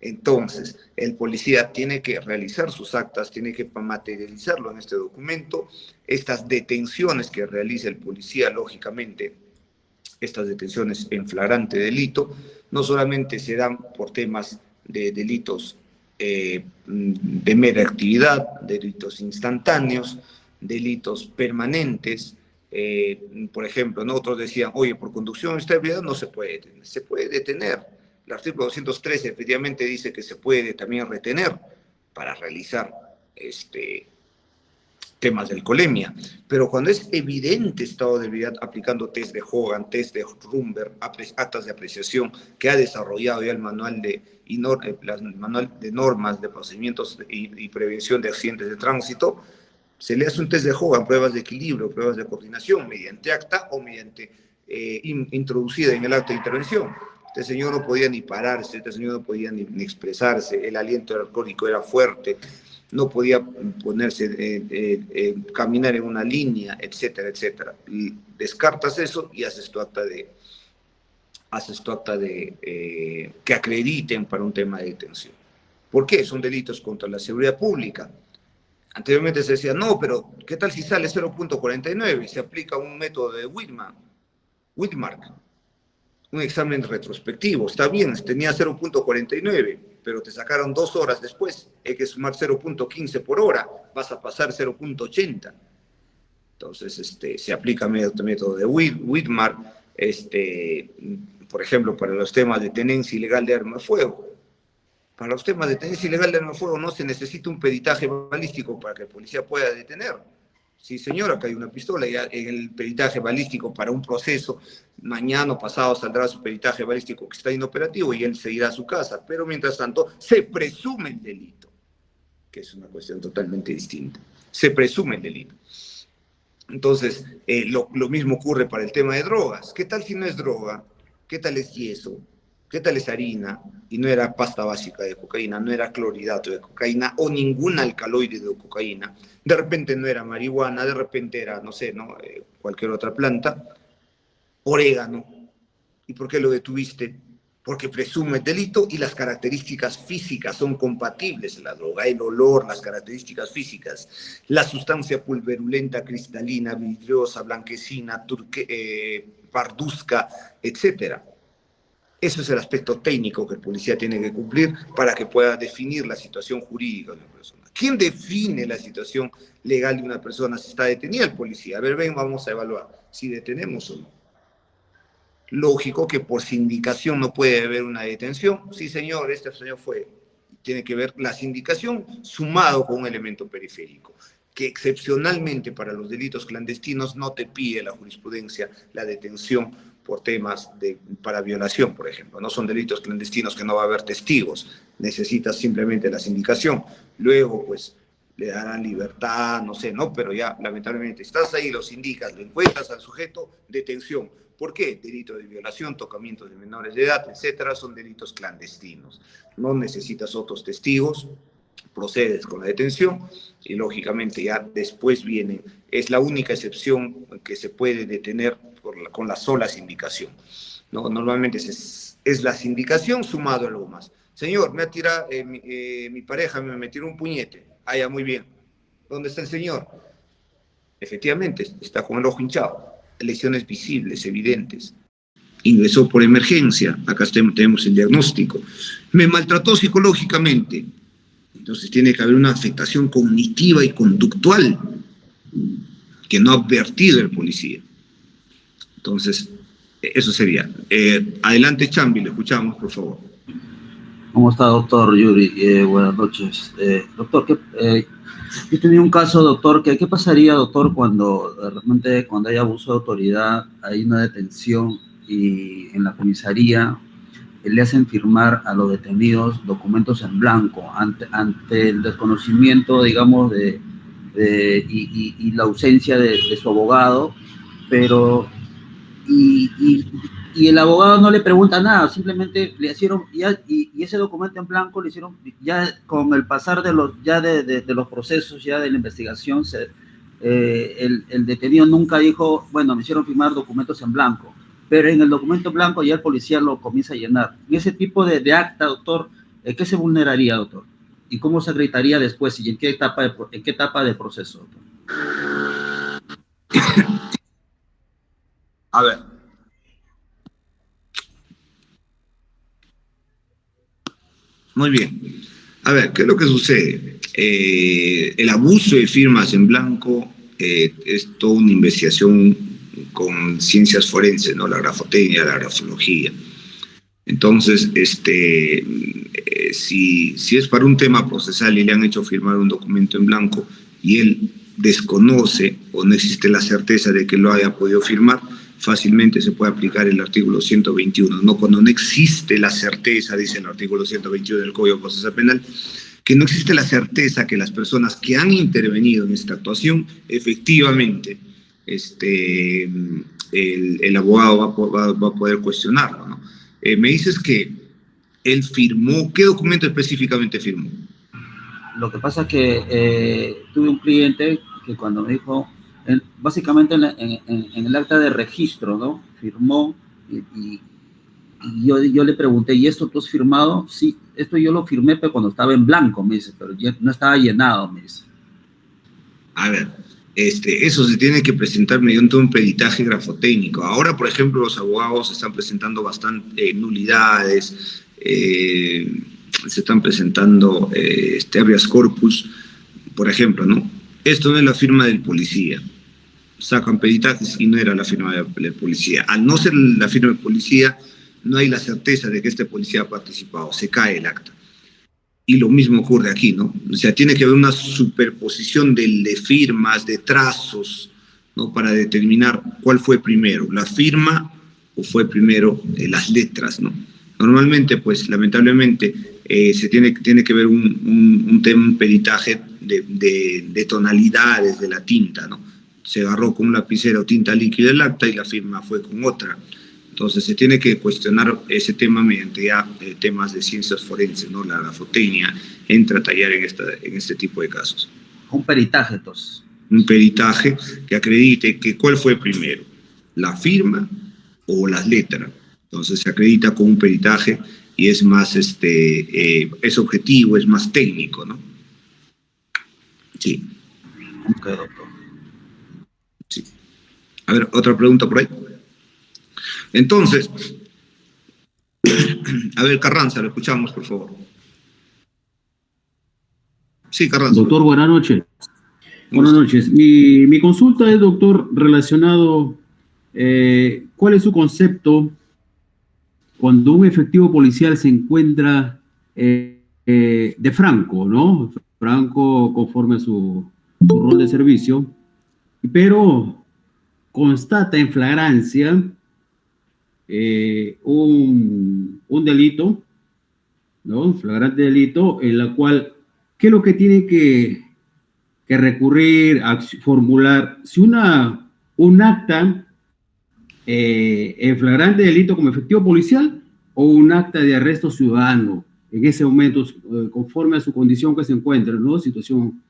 Entonces, el policía tiene que realizar sus actas, tiene que materializarlo en este documento. Estas detenciones que realiza el policía, lógicamente, estas detenciones en flagrante delito, no solamente se dan por temas de delitos de mera actividad, delitos instantáneos, delitos permanentes. Por ejemplo, otros decían, oye, por conducción de ebriedad no se puede detener. Se puede detener. El artículo 213 efectivamente dice que se puede también retener para realizar temas de alcoholemia, pero cuando es evidente estado de ebriedad, aplicando test de Hogan, test de Rumber, actas de apreciación que ha desarrollado ya el manual de normas de procedimientos y prevención de accidentes de tránsito, se le hace un test de Hogan, pruebas de equilibrio, pruebas de coordinación, mediante acta o mediante introducida en el acto de intervención. Este señor no podía ni pararse, este señor no podía ni expresarse, el aliento alcohólico era fuerte, no podía ponerse, caminar en una línea, etcétera, etcétera. Y descartas eso y haces tu acta que acrediten para un tema de detención. ¿Por qué? Son delitos contra la seguridad pública. Anteriormente se decía, no, pero ¿qué tal si sale 0.49? Se aplica un método de Whitmark, un examen retrospectivo. Está bien, tenía 0.49, pero te sacaron 2 horas después. Hay que sumar 0.15 por hora, vas a pasar 0.80. Entonces, se aplica método de Whitmark, por ejemplo, para los temas de tenencia ilegal de arma de fuego. Para los temas de tenencia ilegal de arma de fuego no se necesita un peritaje balístico para que el policía pueda detener. Sí, señor, acá hay una pistola, ya en el peritaje balístico para un proceso, mañana o pasado saldrá su peritaje balístico que está inoperativo y él se irá a su casa, pero mientras tanto se presume el delito, que es una cuestión totalmente distinta. Se presume el delito. Entonces, lo mismo ocurre para el tema de drogas. ¿Qué tal si no es droga? ¿Qué tal es yeso? ¿Qué tal es harina? Y no era pasta básica de cocaína, no era clorhidrato de cocaína o ningún alcaloide de cocaína. De repente no era marihuana, de repente era, no sé, ¿no? Cualquier otra planta. Orégano. ¿Y por qué lo detuviste? Porque presume delito y las características físicas son compatibles en la droga, el olor, las características físicas, la sustancia pulverulenta, cristalina, vidriosa, blanquecina, parduzca, etcétera. Eso es el aspecto técnico que el policía tiene que cumplir para que pueda definir la situación jurídica de una persona. ¿Quién define la situación legal de una persona si está detenida? El policía. A ver, ven, vamos a evaluar si detenemos o no. Lógico que por sindicación no puede haber una detención. Sí, señor, este señor fue. Tiene que ver la sindicación sumado con un elemento periférico, que excepcionalmente para los delitos clandestinos no te pide la jurisprudencia la detención por temas para violación, por ejemplo. No son delitos clandestinos que no va a haber testigos, necesitas simplemente la sindicación. Luego, pues, le darán libertad, no sé, ¿no? Pero ya, lamentablemente, estás ahí, los indicas, lo encuentras al sujeto, detención. ¿Por qué? Delito de violación, tocamiento de menores de edad, etcétera, son delitos clandestinos. No necesitas otros testigos, procedes con la detención y lógicamente ya después viene, es la única excepción que se puede detener con la sola sindicación. ¿No? Normalmente es la sindicación sumado a algo más. Señor, me ha tirado, mi pareja me tiró un puñete. Ah, ya, muy bien. ¿Dónde está el señor? Efectivamente, está con el ojo hinchado. Lesiones visibles, evidentes. Ingresó por emergencia. Acá tenemos el diagnóstico. Me maltrató psicológicamente. Entonces tiene que haber una afectación cognitiva y conductual que no ha advertido el policía. Entonces, eso sería. Adelante, Chambi, le escuchamos, por favor. ¿Cómo está, doctor Yuri? Buenas noches. Doctor, yo tenía un caso, doctor, ¿qué pasaría, doctor, cuando de repente, cuando hay abuso de autoridad, hay una detención y en la comisaría le hacen firmar a los detenidos documentos en blanco ante el desconocimiento, digamos, y la ausencia de su abogado, pero y el abogado no le pregunta nada, simplemente le hicieron, y ese documento en blanco le hicieron, ya con el pasar de los procesos, ya de la investigación, el detenido nunca dijo, bueno, me hicieron firmar documentos en blanco, pero en el documento blanco ya el policía lo comienza a llenar. Y ese tipo de acta, doctor, ¿qué se vulneraría, doctor? ¿Y cómo se acreditaría después? ¿Y en qué etapa de proceso, doctor? A ver. Muy bien. A ver, ¿qué es lo que sucede? El abuso de firmas en blanco es toda una investigación con ciencias forenses, ¿no? La grafotecnia, la grafología. Entonces, si es para un tema procesal y le han hecho firmar un documento en blanco y él desconoce o no existe la certeza de que lo haya podido firmar, fácilmente se puede aplicar el artículo 121. ¿No? Cuando no existe la certeza, dice el artículo 121 del Código Procesal Penal, que no existe la certeza que las personas que han intervenido en esta actuación, efectivamente, el abogado va a poder cuestionarlo, ¿no? Me dices que él firmó, ¿qué documento específicamente firmó? Lo que pasa es que tuve un cliente que cuando me dijo, básicamente en el acta de registro, ¿no? Firmó y yo le pregunté, ¿y esto tú has firmado? Sí, esto yo lo firmé, pero cuando estaba en blanco, me dice, pero ya no estaba llenado, me dice. A ver, eso se tiene que presentar mediante un peritaje grafotécnico. Ahora, por ejemplo, los abogados están presentando bastante nulidades, se están presentando habeas corpus, por ejemplo, ¿no? Esto no es la firma del policía. Sacan peritajes y no era la firma del policía. Al no ser la firma del policía, no hay la certeza de que este policía ha participado, se cae el acta. Y lo mismo ocurre aquí, ¿no? O sea, tiene que haber una superposición de firmas, de trazos, ¿no? Para determinar cuál fue primero, la firma o fue primero las letras, ¿no? Normalmente, pues, lamentablemente, se tiene que ver un peritaje de tonalidades de la tinta, ¿no? Se agarró con un lapicero o tinta líquida el acta y la firma fue con otra. Entonces se tiene que cuestionar ese tema mediante ya temas de ciencias forenses, ¿no? La grafotecnia entra a tallar en este tipo de casos. Un peritaje, entonces. Un peritaje que acredite que cuál fue primero, la firma o las letras. Entonces se acredita con un peritaje y es más, es objetivo, es más técnico, ¿no? Sí. Ok, doctor. Sí. A ver, otra pregunta por ahí. Entonces, a ver, Carranza, lo escuchamos, por favor. Sí, Carranza. Doctor, buenas noches. Buenas noches. Mi consulta es, doctor, relacionado, ¿cuál es su concepto cuando un efectivo policial se encuentra de franco, ¿no? Franco conforme a su rol de servicio, pero constata en flagrancia un delito, ¿no? Un flagrante delito en la cual, ¿qué es lo que tiene que recurrir a formular? Si un acta en flagrante delito como efectivo policial o un acta de arresto ciudadano en ese momento, conforme a su condición que se encuentra, ¿no? Situación.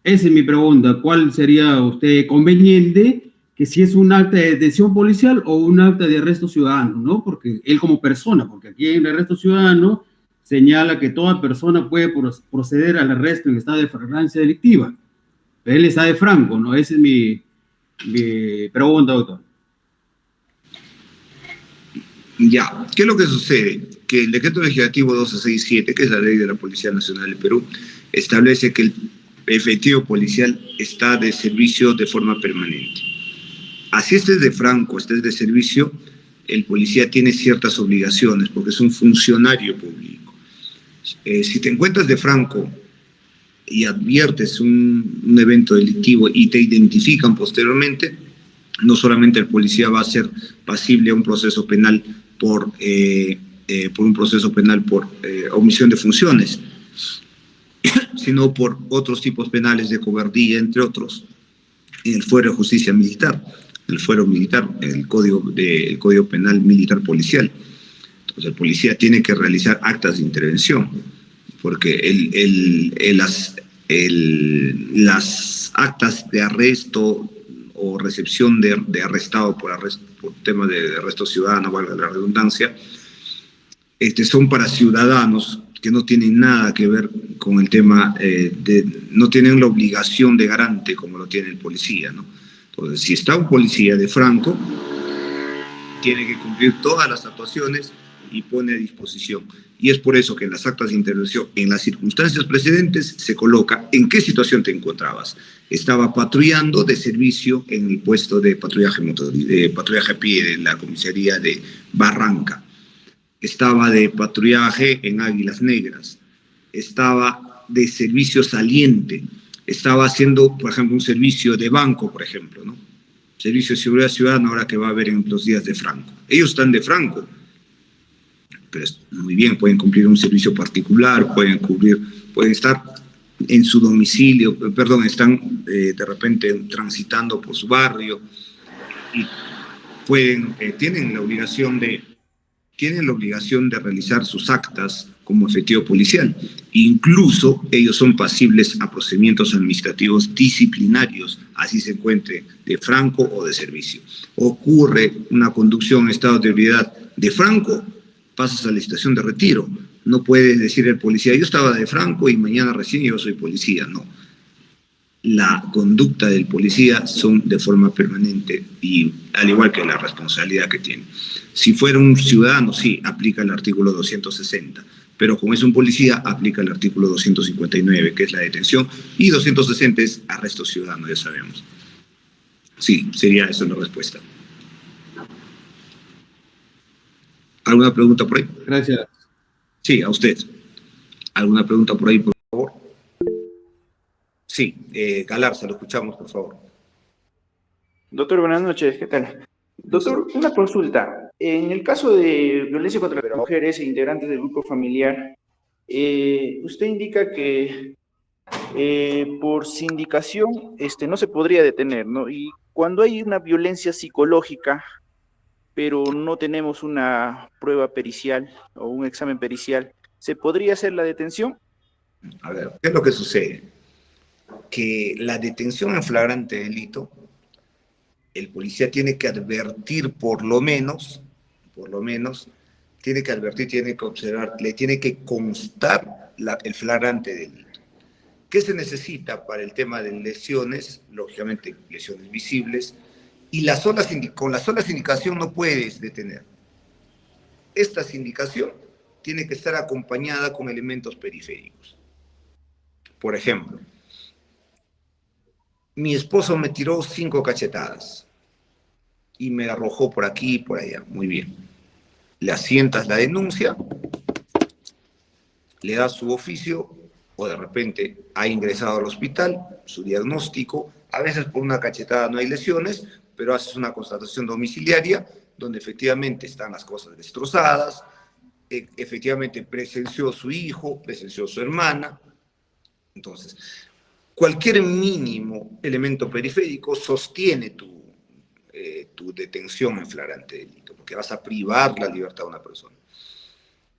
Esa es mi pregunta. ¿Cuál sería usted conveniente? Que si es un acta de detención policial o un acta de arresto ciudadano, ¿no? Porque él como persona, porque aquí en el arresto ciudadano señala que toda persona puede proceder al arresto en estado de flagrancia delictiva. Pero él está de franco, ¿no? Esa es mi pregunta, doctor. Ya, ¿qué es lo que sucede? Que el decreto legislativo 1267, que es la ley de la Policía Nacional del Perú, establece que el efectivo policial está de servicio de forma permanente. Así estés de franco, estés de servicio, el policía tiene ciertas obligaciones porque es un funcionario público. Si te encuentras de franco y adviertes un evento delictivo y te identifican posteriormente, no solamente el policía va a ser pasible a un proceso penal por omisión de funciones, sino por otros tipos penales de cobardía, entre otros, en el fuero de justicia militar, el fuero militar, el código penal militar policial. Entonces el policía tiene que realizar actas de intervención, porque las actas de arresto o recepción de arrestado por tema de arresto ciudadano, valga la redundancia, son para ciudadanos que no tienen nada que ver con el tema, no tienen la obligación de garante como lo tiene el policía, ¿no? Entonces, si está un policía de franco, tiene que cumplir todas las actuaciones y pone a disposición. Y es por eso que en las actas de intervención, en las circunstancias precedentes, se coloca en qué situación te encontrabas. Estaba patrullando de servicio en el puesto de patrullaje a pie de la comisaría de Barranca. Estaba de patrullaje en Águilas Negras. Estaba de servicio saliente. Estaba haciendo, por ejemplo, un servicio de banco, por ejemplo, ¿no? Servicio de seguridad ciudadana, ahora que va a haber en los días de franco. Ellos están de franco, pero muy bien, pueden cumplir un servicio particular, pueden estar en su domicilio, están de repente transitando por su barrio y tienen la obligación de realizar sus actas como efectivo policial. Incluso ellos son pasibles a procedimientos administrativos disciplinarios, así se encuentre de franco o de servicio. Ocurre una conducción en estado de ebriedad de franco, pasas a la estación de retiro. No puedes decir el policía, yo estaba de franco y mañana recién yo soy policía, no. la conducta del policía son de forma permanente y al igual que la responsabilidad que tiene. Si fuera un ciudadano, sí, aplica el artículo 260, pero como es un policía, aplica el artículo 259, que es la detención, y 260 es arresto ciudadano, ya sabemos. Sí, sería esa la respuesta. ¿Alguna pregunta por ahí? Gracias. Sí, a usted. ¿Alguna pregunta por ahí, por favor? Sí, Galarza, lo escuchamos, por favor. Doctor, buenas noches, ¿qué tal? Doctor, una consulta. En el caso de violencia contra las mujeres e integrantes del grupo familiar, usted indica que por sindicación no se podría detener, ¿no? Y cuando hay una violencia psicológica, pero no tenemos una prueba pericial o un examen pericial, ¿se podría hacer la detención? A ver, ¿qué es lo que sucede? Que la detención en flagrante delito, el policía tiene que advertir por lo menos, tiene que advertir, tiene que observar, le tiene que constar el flagrante delito. ¿Qué se necesita para el tema de lesiones? Lógicamente, lesiones visibles, y con la sola sindicación no puedes detener. Esta sindicación tiene que estar acompañada con elementos periféricos. Por ejemplo, mi esposo me tiró 5 cachetadas y me arrojó por aquí y por allá. Muy bien. Le asientas la denuncia, le das su oficio, o de repente ha ingresado al hospital, su diagnóstico. A veces por una cachetada no hay lesiones, pero haces una constatación domiciliaria donde efectivamente están las cosas destrozadas, efectivamente presenció su hijo, presenció su hermana. Entonces, cualquier mínimo elemento periférico sostiene tu detención en flagrante delito, porque vas a privar la libertad de una persona.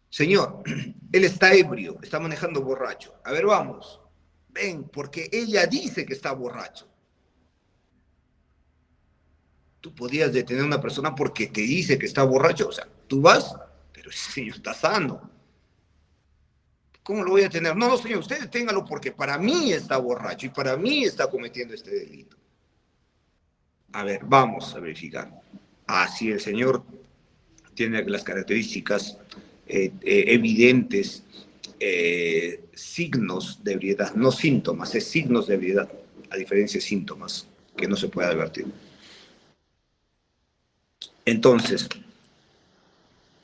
Señor, él está ebrio, está manejando borracho. A ver, vamos. Ven, porque ella dice que está borracho. Tú podías detener a una persona porque te dice que está borracho. O sea, tú vas, pero ese señor está sano. ¿Cómo lo voy a tener? No, no, señor, usted deténgalo porque para mí está borracho y para mí está cometiendo este delito. A ver, vamos a verificar. Si el señor tiene las características evidentes, signos de ebriedad, no síntomas, es signos de ebriedad, a diferencia de síntomas que no se puede advertir. Entonces,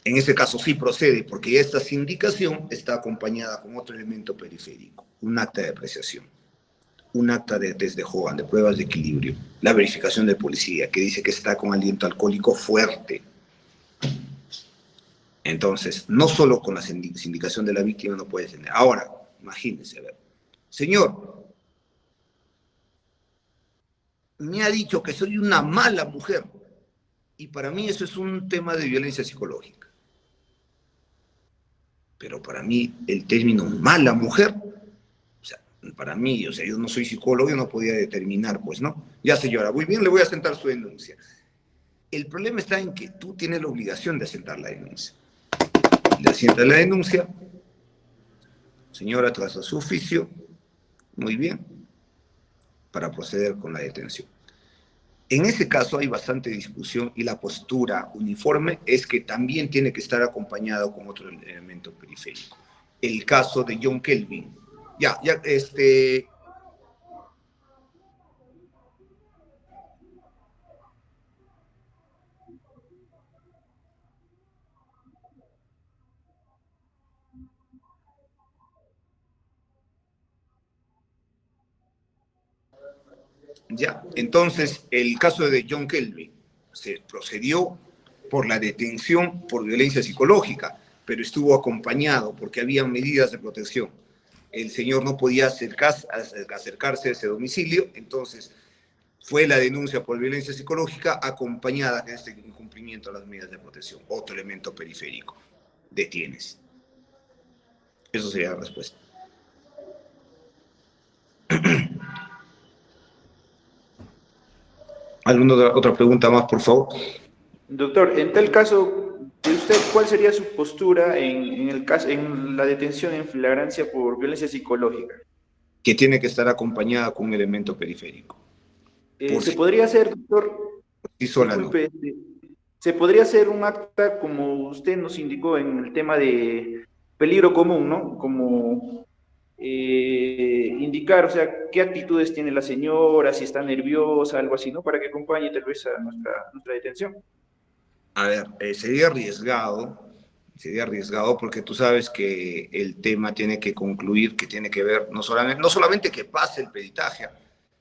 en ese caso sí procede, porque esta sindicación está acompañada con otro elemento periférico, un acta de apreciación, un acta de test de Hogan, de pruebas de equilibrio, la verificación de policía, que dice que está con aliento alcohólico fuerte. Entonces, no solo con la sindicación de la víctima no puede tener. Ahora, imagínense, a ver, señor, me ha dicho que soy una mala mujer, y para mí eso es un tema de violencia psicológica. Pero para mí el término mala mujer, o sea, para mí, o sea, yo no soy psicólogo, yo no podía determinar, pues, ¿no? Ya, señora, muy bien, le voy a asentar su denuncia. El problema está en que tú tienes la obligación de asentar la denuncia. Le asienta la denuncia, señora, tras su oficio, muy bien, para proceder con la detención. En ese caso hay bastante discusión y la postura uniforme es que también tiene que estar acompañado con otro elemento periférico. El caso de John Kelvin. Entonces, el caso de John Kelvin se procedió por la detención por violencia psicológica, pero estuvo acompañado porque había medidas de protección. El señor no podía acercarse a ese domicilio, entonces fue la denuncia por violencia psicológica acompañada de este incumplimiento de las medidas de protección. Otro elemento periférico. Detienes. Eso sería la respuesta. ¿Alguna otra pregunta más, por favor? Doctor, en tal caso, de usted, ¿cuál sería su postura en la detención en flagrancia por violencia psicológica? que tiene que estar acompañada con un elemento periférico. ¿Se podría hacer, doctor? Sí sola no. Disculpe, ¿se podría hacer un acta como usted nos indicó en el tema de peligro común, ¿no? Como indicar, o sea, qué actitudes tiene la señora, si está nerviosa, algo así, ¿no? Para que acompañe tal vez a nuestra detención. A ver, sería arriesgado porque tú sabes que el tema tiene que concluir, que tiene que ver no solamente que pase el peritaje,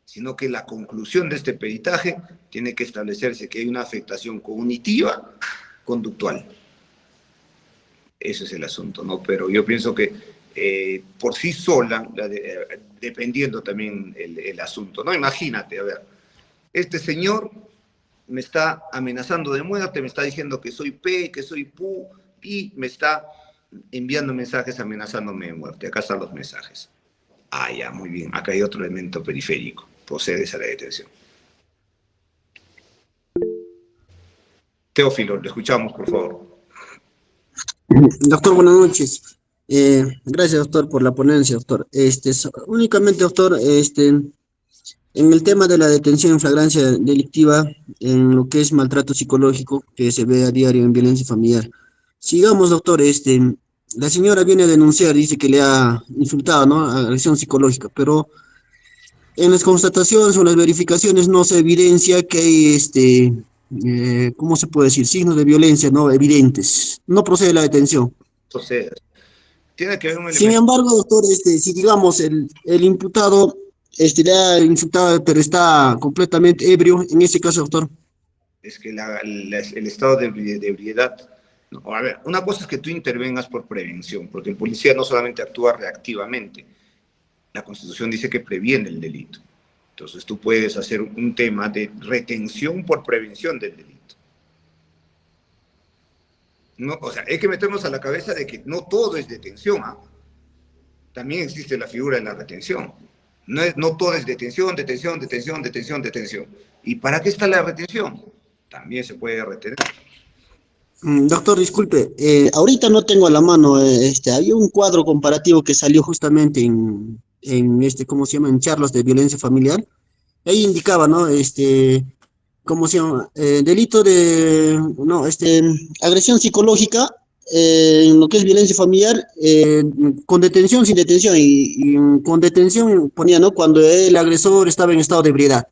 sino que la conclusión de este peritaje tiene que establecerse que hay una afectación cognitiva, conductual. Ese es el asunto, ¿no? Pero yo pienso que por sí sola, dependiendo también el asunto, ¿no? Imagínate, a ver, este señor me está amenazando de muerte, me está diciendo que soy P, que soy Pu, y me está enviando mensajes amenazándome de muerte. Acá están los mensajes. Ah, ya, muy bien. Acá hay otro elemento periférico. Procedes a la detención. Teófilo, le escuchamos, por favor. Doctor, buenas noches. Gracias, doctor, por la ponencia, doctor. Únicamente, doctor, en el tema de la detención en flagrancia delictiva, en lo que es maltrato psicológico que se ve a diario en violencia familiar. Sigamos, doctor, la señora viene a denunciar, dice que le ha insultado, ¿no? Agresión psicológica, pero en las constataciones o las verificaciones no se evidencia que hay, ¿cómo se puede decir? Signos de violencia, ¿no? Evidentes. No procede la detención. Procedes. Tiene que haber un Sin elemento. embargo, doctor, si digamos el imputado le ha insultado, pero está completamente ebrio, en ese caso, doctor. Es que el estado de ebriedad. No, a ver, una cosa es que tú intervengas por prevención, porque el policía no solamente actúa reactivamente. La Constitución dice que previene el delito. Entonces tú puedes hacer un tema de retención por prevención del delito. No, o sea, hay que meternos a la cabeza de que no todo es detención, ¿ah? También existe la figura de la retención. No todo es detención, detención, detención, detención, detención. ¿Y para qué está la retención? También se puede retener. Doctor, disculpe, ahorita no tengo a la mano, había un cuadro comparativo que salió justamente ¿cómo se llama? En charlas de violencia familiar. Ahí indicaba, ¿no? ¿Cómo se llama? Delito de, no, agresión psicológica, en lo que es violencia familiar, con detención, sin detención, y con detención ponía, ¿no? Cuando el agresor estaba en estado de ebriedad.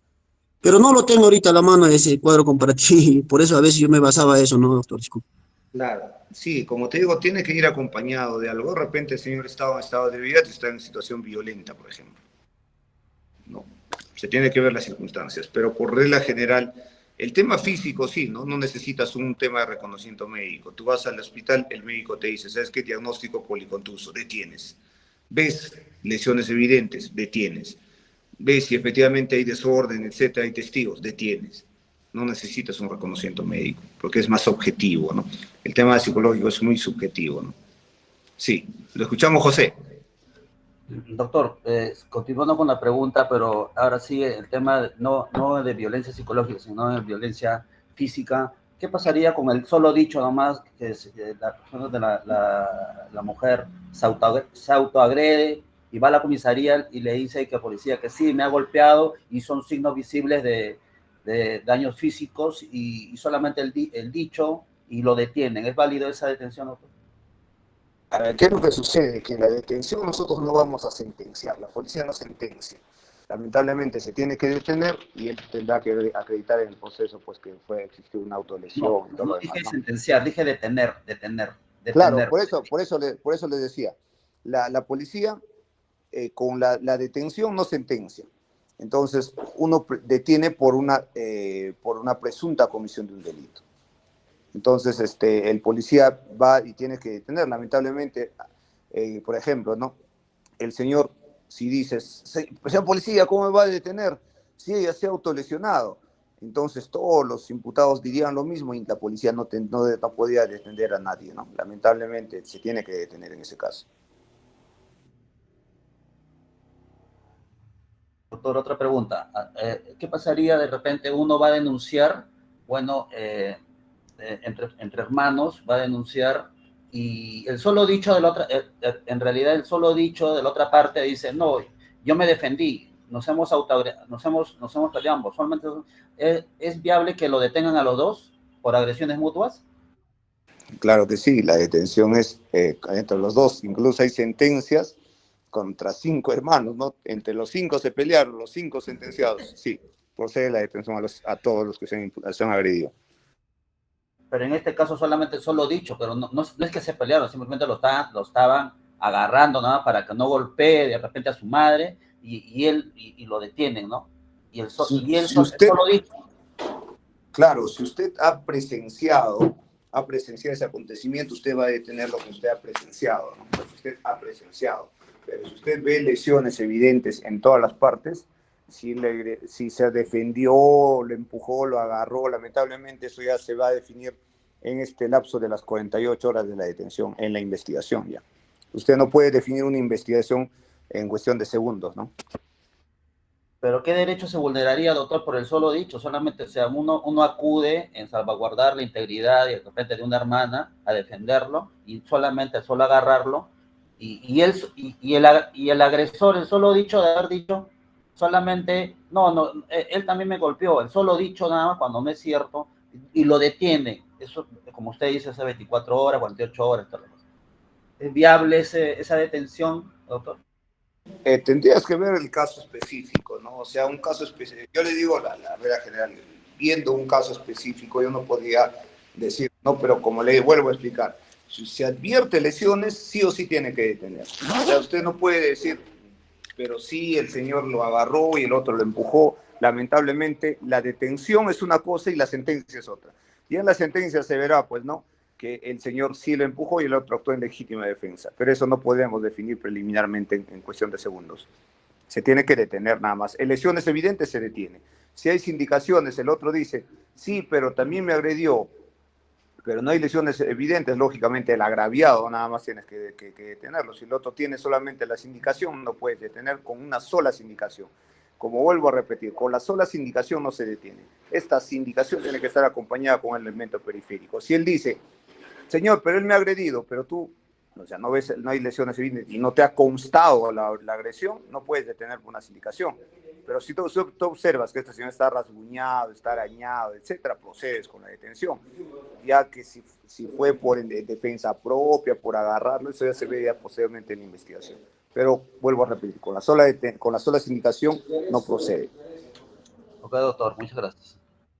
Pero no lo tengo ahorita a la mano ese cuadro comparativo, por eso a veces yo me basaba a eso, ¿no, doctor? Disculpe. Claro, sí, como te digo, tiene que ir acompañado de algo. De repente el señor estaba en estado de ebriedad y está en situación violenta, por ejemplo. No, se tiene que ver las circunstancias, pero por regla general, el tema físico sí, ¿no? No necesitas un tema de reconocimiento médico. Tú vas al hospital, el médico te dice, ¿sabes qué? Diagnóstico policontuso, detienes. Ves lesiones evidentes, detienes. Ves si efectivamente hay desorden, etcétera, hay testigos, detienes. No necesitas un reconocimiento médico, porque es más objetivo, ¿no? El tema psicológico es muy subjetivo, ¿no? Sí, lo escuchamos, José. Doctor, continuando con la pregunta, pero ahora sí el tema no de violencia psicológica, sino de violencia física. ¿Qué pasaría con el solo dicho nomás que la mujer se autoagrede y va a la comisaría y le dice que a policía que sí, me ha golpeado y son signos visibles de daños físicos y solamente el dicho y lo detienen? ¿Es válido esa detención, doctor? A ver, ¿qué es lo que sucede? Que en la detención nosotros no vamos a sentenciar, la policía no sentencia. Lamentablemente se tiene que detener y él tendrá que acreditar en el proceso pues que existió una autolesión. No dije demás, sentenciar, ¿no? Dije detener. Claro, por eso les decía, la policía con la detención no sentencia. Entonces uno detiene por una presunta comisión de un delito. Entonces, el policía va y tiene que detener. Lamentablemente, por ejemplo, ¿no? El señor, si dices, señor policía, ¿cómo me va a detener? Si ella se ha autolesionado. Entonces, todos los imputados dirían lo mismo y la policía no podía detener a nadie, ¿no? Lamentablemente, se tiene que detener en ese caso. Doctor, otra pregunta. ¿Qué pasaría de repente uno va a denunciar, bueno, entre hermanos, va a denunciar y el solo dicho de la otra, en realidad el solo dicho de la otra parte dice, no, yo me defendí, nos hemos peleado ambos. Solamente ¿es viable que lo detengan a los dos por agresiones mutuas? Claro que sí, la detención es entre los dos. Incluso hay sentencias contra 5 hermanos, ¿no? Entre los 5 se pelearon, los 5 sentenciados. Sí, procede la detención a todos los que se han agredido. Pero en este caso solamente solo dicho, pero no es que se pelearon, simplemente lo estaban agarrando nada más para que no golpee de repente a su madre y lo detienen, ¿no? Y él solo dicho. Claro, si usted ha presenciado ese acontecimiento, usted va a detener lo que usted ha presenciado, ¿no? Lo que usted ha presenciado. Pero si usted ve lesiones evidentes en todas las partes, si se defendió, lo empujó, lo agarró, lamentablemente eso ya se va a definir en este lapso de las 48 horas de la detención, en la investigación ya. Usted no puede definir una investigación en cuestión de segundos, ¿no? Pero ¿qué derecho se vulneraría, doctor, por el solo dicho? Solamente, o sea, uno acude en salvaguardar la integridad y de repente de una hermana a defenderlo y solamente solo agarrarlo y el agresor, el solo dicho de haber dicho solamente, él también me golpeó, el solo dicho nada más cuando no es cierto y lo detiene. Eso, como usted dice, hace 24 horas, 48 horas. ¿Es viable esa detención, doctor? Tendrías que ver el caso específico, ¿no? O sea, un caso específico. Yo le digo la regla general, viendo un caso específico, yo no podría decir, no, pero como le vuelvo a explicar, si se advierte lesiones, sí o sí tiene que detener. O sea, usted no puede decir, pero sí, el señor lo agarró y el otro lo empujó. Lamentablemente, la detención es una cosa y la sentencia es otra. Y en la sentencia se verá, pues, ¿no?, que el señor sí lo empujó y el otro actuó en legítima defensa. Pero eso no podemos definir preliminarmente en cuestión de segundos. Se tiene que detener nada más. En lesiones evidentes se detiene. Si hay indicaciones, el otro dice, sí, pero también me agredió, pero no hay lesiones evidentes, lógicamente el agraviado nada más tienes que detenerlo. Si el otro tiene solamente la sindicación, no puedes detener con una sola sindicación. Como vuelvo a repetir, con la sola sindicación no se detiene. Esta sindicación tiene que estar acompañada con el elemento periférico. Si él dice, señor, pero él me ha agredido, pero tú, o sea, no ves, no hay lesiones evidentes y no te ha constado la agresión, no puedes detener por una sindicación. Pero si tú observas que este señor está rasguñado, está arañado, etcétera, procedes con la detención. Ya que si fue por defensa propia, por agarrarlo, eso ya se ve ya posteriormente en la investigación. Pero vuelvo a repetir, con la sola sindicación no procede. Ok, doctor, muchas gracias.